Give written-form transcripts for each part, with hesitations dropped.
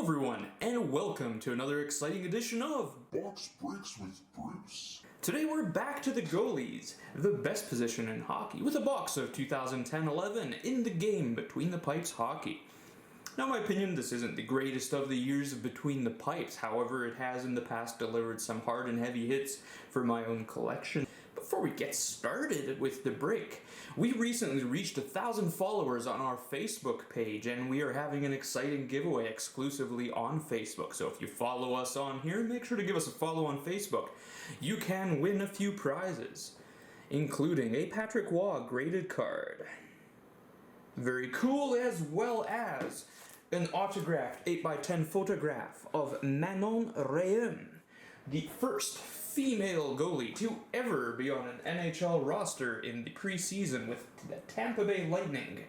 everyone, and welcome to another exciting edition of Box Breaks with Bruce. Today we're back to the goalies, the best position in hockey, with a box of 2010-11 in the game Between the Pipes hockey. Now, in my opinion, this isn't the greatest of the years of Between the Pipes, however, it has in the past delivered some hard and heavy hits for my own collection. Before we get started with the break, we recently reached 1,000 followers on our Facebook page, and we are having an exciting giveaway exclusively on Facebook. So if you follow us on here, make sure to give us a follow on Facebook. You can win a few prizes, including a Patrick Waugh graded card. Very cool, as well as an autographed 8x10 photograph of Manon Rhéaume, the first female goalie to ever be on an NHL roster in the preseason with the Tampa Bay Lightning.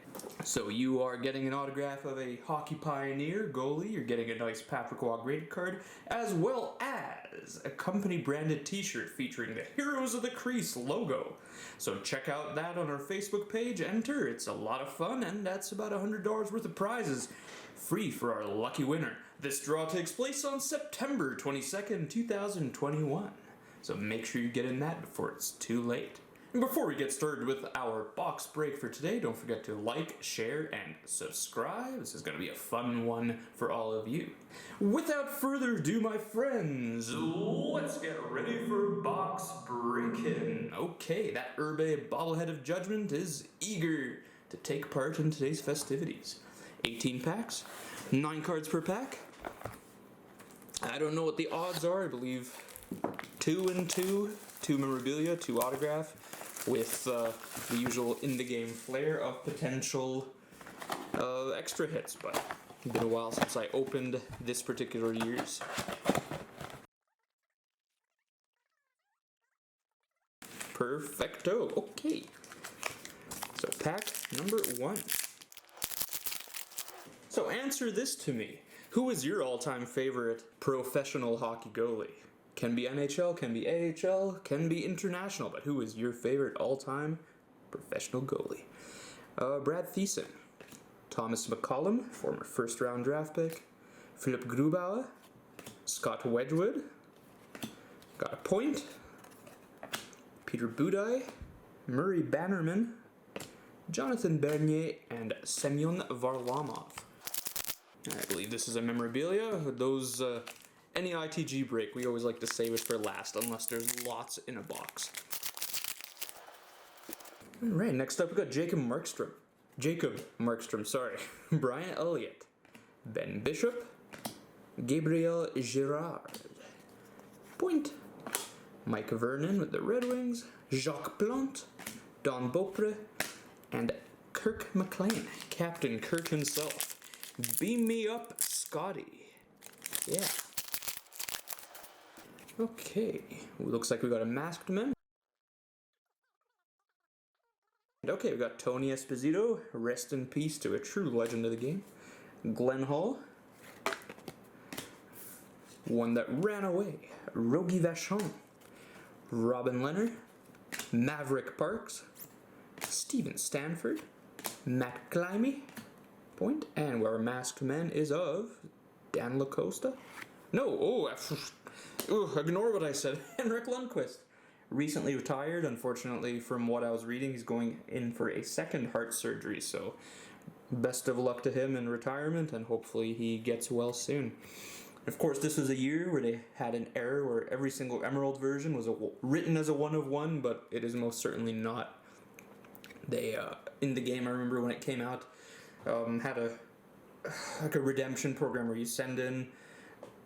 So you are getting an autograph of a hockey pioneer goalie, you're getting a nice Patrick Waugh graded card, as well as a company branded t-shirt featuring the Heroes of the Crease logo. So check out that on our Facebook page, enter, it's a lot of fun, and that's about $100 worth of prizes, free for our lucky winner. This draw takes place on September 22nd, 2021. So make sure you get in that before it's too late. And before we get started with our box break for today, don't forget to like, share, and subscribe. This is going to be a fun one for all of you. Without further ado, my friends, let's get ready for box breaking. Okay, that Irbe Bobblehead of Judgement is eager to take part in today's festivities. 18 packs, 9 cards per pack. I don't know what the odds are, I believe 2 and 2, 2 memorabilia, 2 autograph, with the usual in-the-game flair of potential extra hits, but it's been a while since I opened this particular year's. Perfecto, okay. So pack number 1. So answer this to me. Who is your all-time favorite professional hockey goalie? Can be NHL, can be AHL, can be international, but who is your favorite all-time professional goalie? Brad Thiessen, Thomas McCollum, former first-round draft pick, Philip Grubauer, Scott Wedgwood, got a point, Peter Budaj, Murray Bannerman, Jonathan Bernier, and Semyon Varlamov. I believe this is a memorabilia. Those any ITG break, we always like to save it for last, unless there's lots in a box. Alright, next up we got Jacob Markstrom, sorry. Brian Elliott, Ben Bishop, Gabriel Girard, point, Mike Vernon with the Red Wings, Jacques Plante, Don Beaupre, and Kirk McLean, Captain Kirk himself. Beam me up, Scotty. Yeah. Okay, looks like we got a masked man. Okay, we got Tony Esposito, rest in peace to a true legend of the game. Glenn Hall. One that ran away, Rogie Vachon. Robin Leonard, Maverick Parks, Steven Stanford, Matt Climby, point, and our masked man is of Dan LaCosta. No, ignore what I said. Henrik Lundqvist, recently retired. Unfortunately, from what I was reading, he's going in for a second heart surgery. So, best of luck to him in retirement, and hopefully he gets well soon. Of course, this was a year where they had an error where every single Emerald version was written as a 1 of 1, but it is most certainly not. They in the game, I remember when it came out, had a redemption program where you send in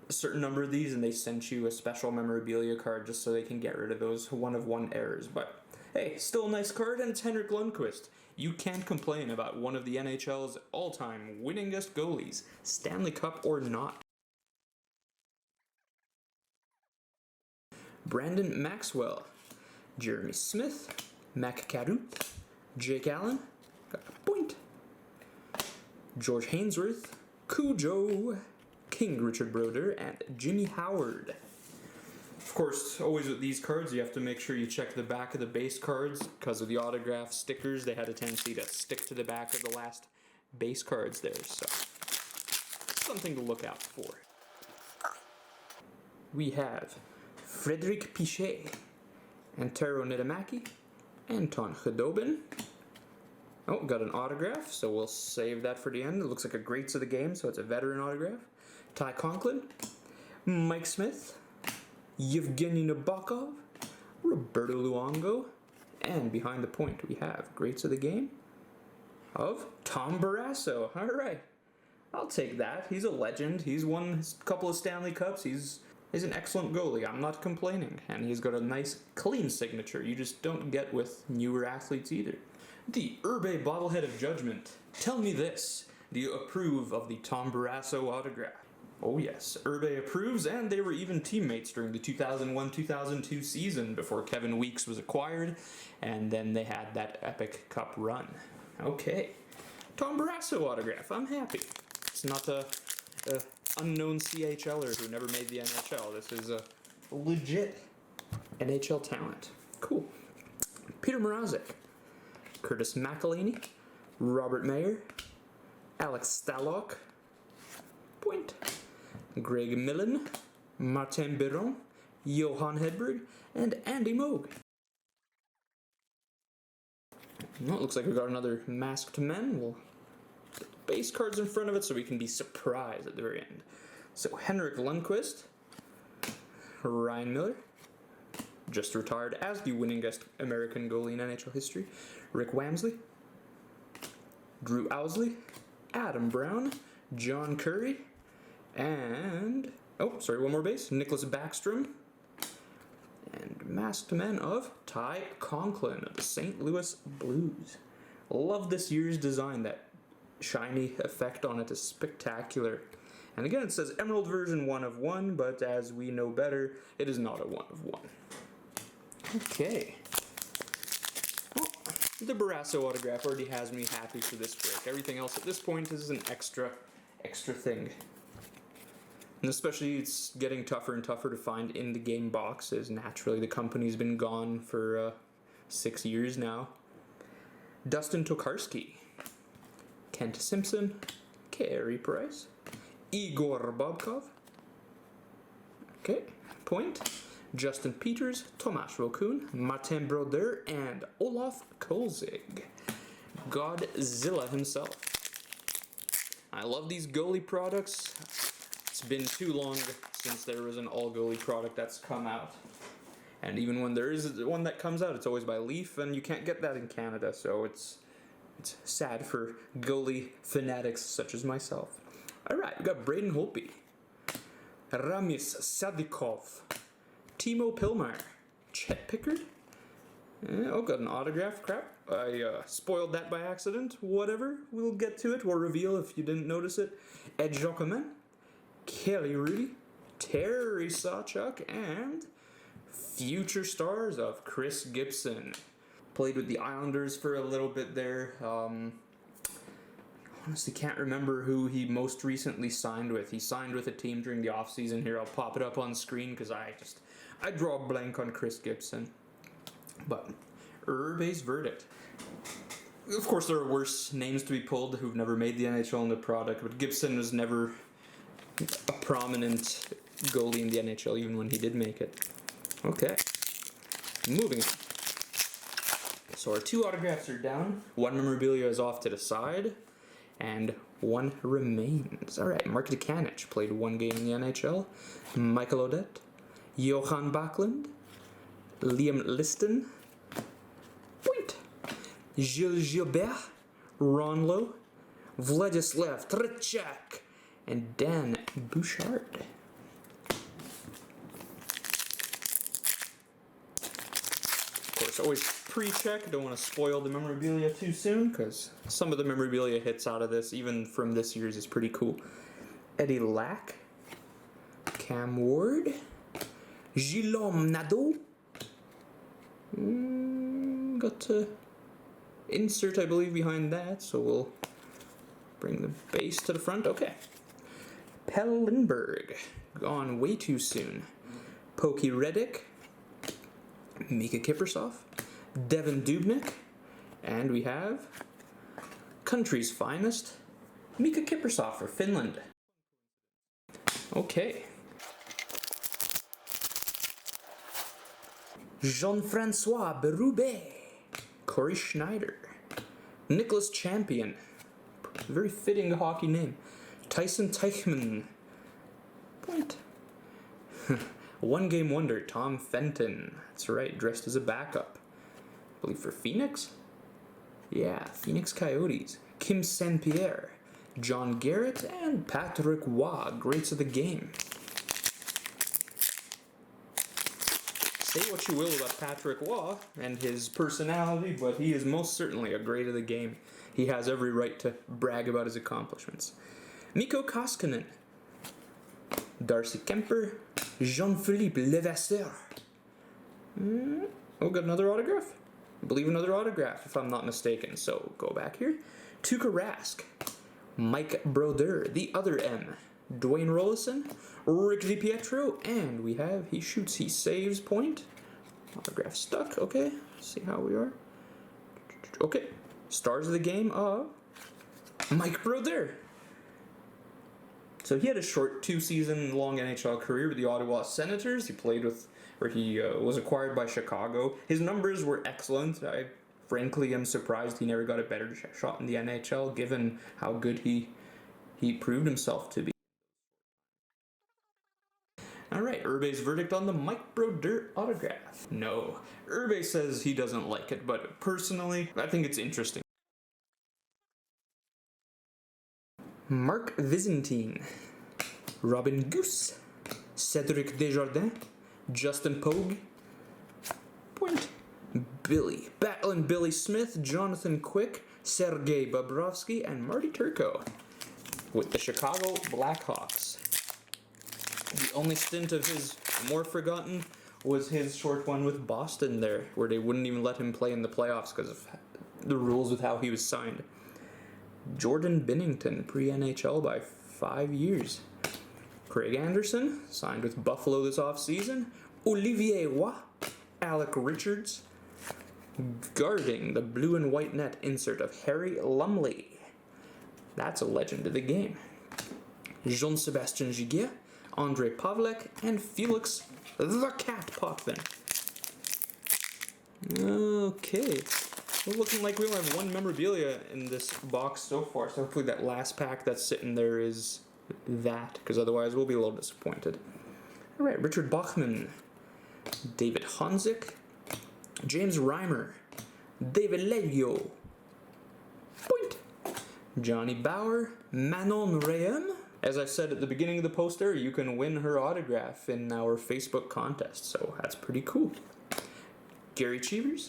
a certain number of these and they sent you a special memorabilia card just so they can get rid of those 1 of 1 errors. But hey, still a nice card, and it's Henrik Lundqvist. You can't complain about one of the NHL's all-time winningest goalies, Stanley Cup or not. Brandon Maxwell, Jeremy Smith, Mac Carut, Jake Allen, got a point, George Hainsworth, Cujo, King Richard Broder, and Jimmy Howard. Of course, always with these cards, you have to make sure you check the back of the base cards, because of the autograph stickers, they had a tendency to stick to the back of the last base cards there. So something to look out for. We have Frederick Pichet, Antero Niittymaki, Anton Khudobin. Oh, got an autograph, so we'll save that for the end. It looks like a greats of the game, so it's a veteran autograph. Ty Conklin, Mike Smith, Yevgeny Nabokov, Roberto Luongo, and behind the point we have greats of the game of Tom Barrasso. All right, I'll take that. He's a legend. He's won a couple of Stanley Cups. He's an excellent goalie. I'm not complaining. And he's got a nice, clean signature you just don't get with newer athletes either. The Irbe Bobblehead of Judgement. Tell me this. Do you approve of the Tom Barrasso autograph? Oh yes, Irbe approves, and they were even teammates during the 2001-2002 season before Kevin Weeks was acquired, and then they had that epic cup run. Okay. Tom Barrasso autograph. I'm happy. It's not a unknown CHLer who never made the NHL. This is a legit NHL talent. Cool. Peter Mrazek, Curtis McElhaney, Robert Mayer, Alex Stalock, point, Greg Millen, Martin Biron, Johan Hedberg, and Andy Moog. Well, it looks like we got another masked men. We'll put the base cards in front of it so we can be surprised at the very end. So Henrik Lundqvist, Ryan Miller, just retired as the winningest American goalie in NHL history, Rick Wamsley, Drew Owsley, Adam Brown, John Curry, and, one more base, Nicholas Backstrom, and masked men of Ty Conklin of the St. Louis Blues. Love this year's design. That shiny effect on it is spectacular. And again, it says Emerald version 1 of 1, but as we know better, it is not a 1 of 1. Okay. Well, the Brasso autograph already has me happy for this break. Everything else at this point is an extra thing. And especially it's getting tougher and tougher to find in-the-game boxes. Naturally, the company's been gone for 6 years now. Dustin Tokarski, Kent Simpson, Carey Price, Igor Bobkov, okay, point, Justin Peters, Tomas Rokun, Martin Brodeur, and Olaf Kolzig. Godzilla himself. I love these goalie products. It's been too long since there was an all-goalie product that's come out. And even when there is one that comes out, it's always by Leaf, and you can't get that in Canada, so it's sad for goalie fanatics such as myself. Alright, we got Braden Holtby, Ramis Sadikov, Timo Pilmar, Chet Pickard. Got an autograph. Crap. I spoiled that by accident. Whatever. We'll get to it. We'll reveal if you didn't notice it. Ed Jokomen, Kelly Rudy, Terry Sawchuk, and future stars of Chris Gibson. Played with the Islanders for a little bit there. Honestly can't remember who he most recently signed with. He signed with a team during the offseason here. I'll pop it up on screen because I draw a blank on Chris Gibson. But Irbe's verdict. Of course, there are worse names to be pulled who've never made the NHL in the product, but Gibson was never a prominent goalie in the NHL, even when he did make it. Okay, moving on. So our 2 autographs are down. 1 memorabilia is off to the side, and 1 remains. All right, Mark Dukanic played 1 game in the NHL. Michael Odette, Johan Backlund, Liam Liston, point, Gilles Gilbert, Ron Lowe, Vladislav Tretiak, and Dan Bouchard. Of course, always pre-check. Don't want to spoil the memorabilia too soon, because some of the memorabilia hits out of this, even from this year's, is pretty cool. Eddie Lack, Cam Ward, Guillaume Nadeau. Got to insert, I believe, behind that, so we'll bring the base to the front. Okay. Pelle Lindbergh, gone way too soon. Pokey Reddick, Mika Kiprusoff, Devin Dubnyk, and we have country's finest, Mika Kiprusoff for Finland. Okay. Jean-Francois Berube. Corey Schneider. Nicholas Champion. Very fitting hockey name. Tyson Teichmann. Point. One game wonder, Tom Fenton. That's right, dressed as a backup. I believe for Phoenix? Yeah, Phoenix Coyotes. Kim Saint-Pierre. John Garrett and Patrick Waugh, greats of the game. Say what you will about Patrick Waugh and his personality, but he is most certainly a great of the game. He has every right to brag about his accomplishments. Mikko Koskinen. Darcy Kemper. Jean-Philippe Levasseur. Oh, got another autograph? I believe another autograph, if I'm not mistaken. So, go back here. Tuukka Rask. Mike Brodeur, the other M. Dwayne Rollison. Rick DiPietro. And we have he shoots, he saves point. Autograph stuck. Okay, let's see how we are. Okay, stars of the game of Mike Brodeur. So he had a short 2-season-long NHL career with the Ottawa Senators. He played with, or he was acquired by Chicago. His numbers were excellent. I frankly am surprised he never got a better shot in the NHL, given how good he proved himself to be. Alright, Irbe's verdict on the Mike Brodeur autograph. No. Irbe says he doesn't like it, but personally, I think it's interesting. Mark Vizentine. Robin Goose. Cedric Desjardins. Justin Pogue. Point. Battlin' Billy Smith. Jonathan Quick. Sergei Bobrovsky. And Marty Turco. With the Chicago Blackhawks. The only stint of his more forgotten was his short one with Boston there, where they wouldn't even let him play in the playoffs because of the rules with how he was signed. Jordan Binnington, pre-NHL by 5 years. Craig Anderson, signed with Buffalo this offseason. Olivier Roy. Alec Richards. Guarding the blue and white net insert of Harry Lumley. That's a legend of the game. Jean-Sébastien Giguère. Andrei Pavlik, and Felix the Cat Potvin. Okay. Well, looking like we only have one memorabilia in this box so far, so hopefully that last pack that's sitting there is that, because otherwise we'll be a little disappointed. Alright, Richard Bachman, David Honzik, James Reimer, David Legio, Point, Johnny Bauer, Manon Rayem. As I said at the beginning of the poster, you can win her autograph in our Facebook contest, so that's pretty cool. Gary Cheevers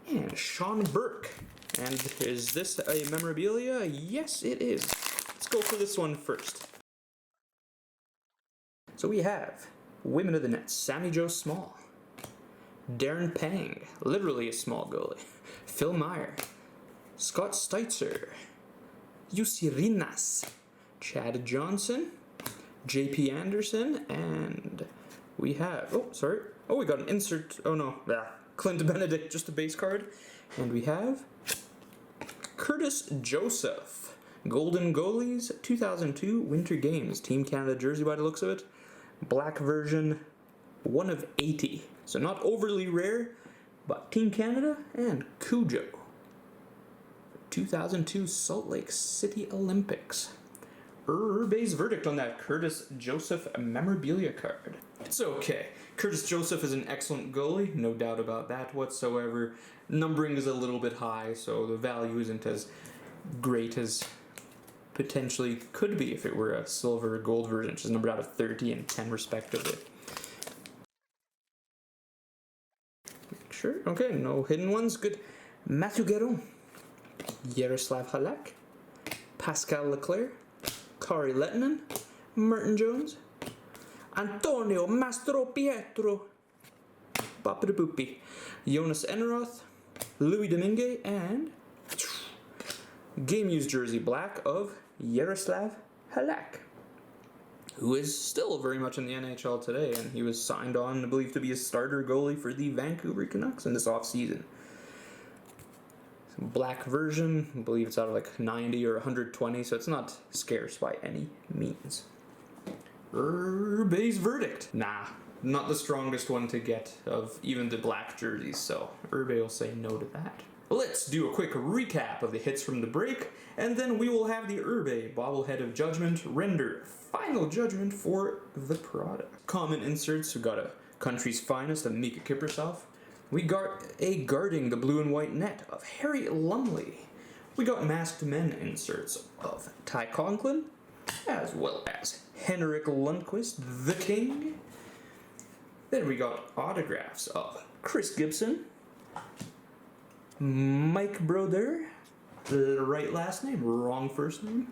and Sean Burke. And is this a memorabilia? Yes, it is. Let's go for this one first. So we have Women of the Net, Sammy Joe Small, Darren Pang, literally a small goalie, Phil Meyer, Scott Steitzer, Jussi Rinnas, Chad Johnson, JP Anderson, and we have, we got an insert, Clint Benedict, just a base card, and we have Curtis Joseph, Golden Goalies, 2002 Winter Games, Team Canada jersey by the looks of it, black version, 1 of 80, so not overly rare, but Team Canada and Cujo, 2002 Salt Lake City Olympics. Irbe's verdict on that Curtis Joseph memorabilia card. It's okay. Curtis Joseph is an excellent goalie, no doubt about that whatsoever. Numbering is a little bit high, so the value isn't as great as potentially could be if it were a silver or gold version, which is numbered out of 30 and 10 respectively. Make sure. Okay, no hidden ones. Good. Matthew Guerin, Yaroslav Halak, Pascal Leclerc, Kari Lettinen, Merton Jones, Antonio Mastro Pietro, Papadopoopy, Jonas Enroth, Louis Domingue, and game used jersey black of Yaroslav Halak, who is still very much in the NHL today, and he was signed on, I believe, to be a starter goalie for the Vancouver Canucks in this offseason. Black version, I believe it's out of like 90 or 120, so it's not scarce by any means. Irbe's verdict. Nah, not the strongest one to get of even the black jerseys, so Irbe will say no to that. Let's do a quick recap of the hits from the break, and then we will have the Irbe Bobblehead of Judgement render final judgment for the product. Common inserts, we got a Country's Finest of Mika Kiprusoff. We got a Guarding the Blue and White Net of Harry Lumley. We got Masked Men inserts of Ty Conklin, as well as Henrik Lundqvist, the King. Then we got autographs of Chris Gibson, Mike Brodeur, right last name, wrong first name,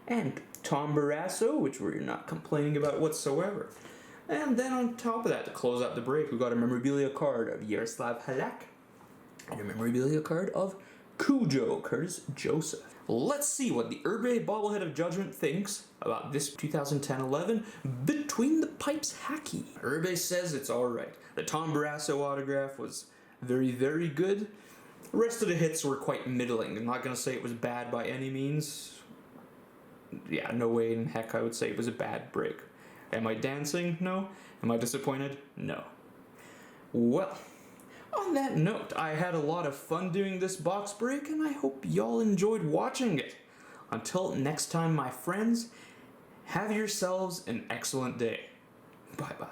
and Tom Brasso, which we're not complaining about whatsoever. And then on top of that, to close out the break, we got a memorabilia card of Yaroslav Halak and a memorabilia card of Cujo, Curtis Joseph. Let's see what the Irbe Bobblehead of Judgement thinks about this 2010-11 Between the Pipes Hockey. Irbe says it's alright. The Tom Brasso autograph was very, very good. The rest of the hits were quite middling. I'm not going to say it was bad by any means. Yeah, no way in heck I would say it was a bad break. Am I dancing? No. Am I disappointed? No. Well, on that note, I had a lot of fun doing this box break, and I hope y'all enjoyed watching it. Until next time, my friends, have yourselves an excellent day. Bye-bye.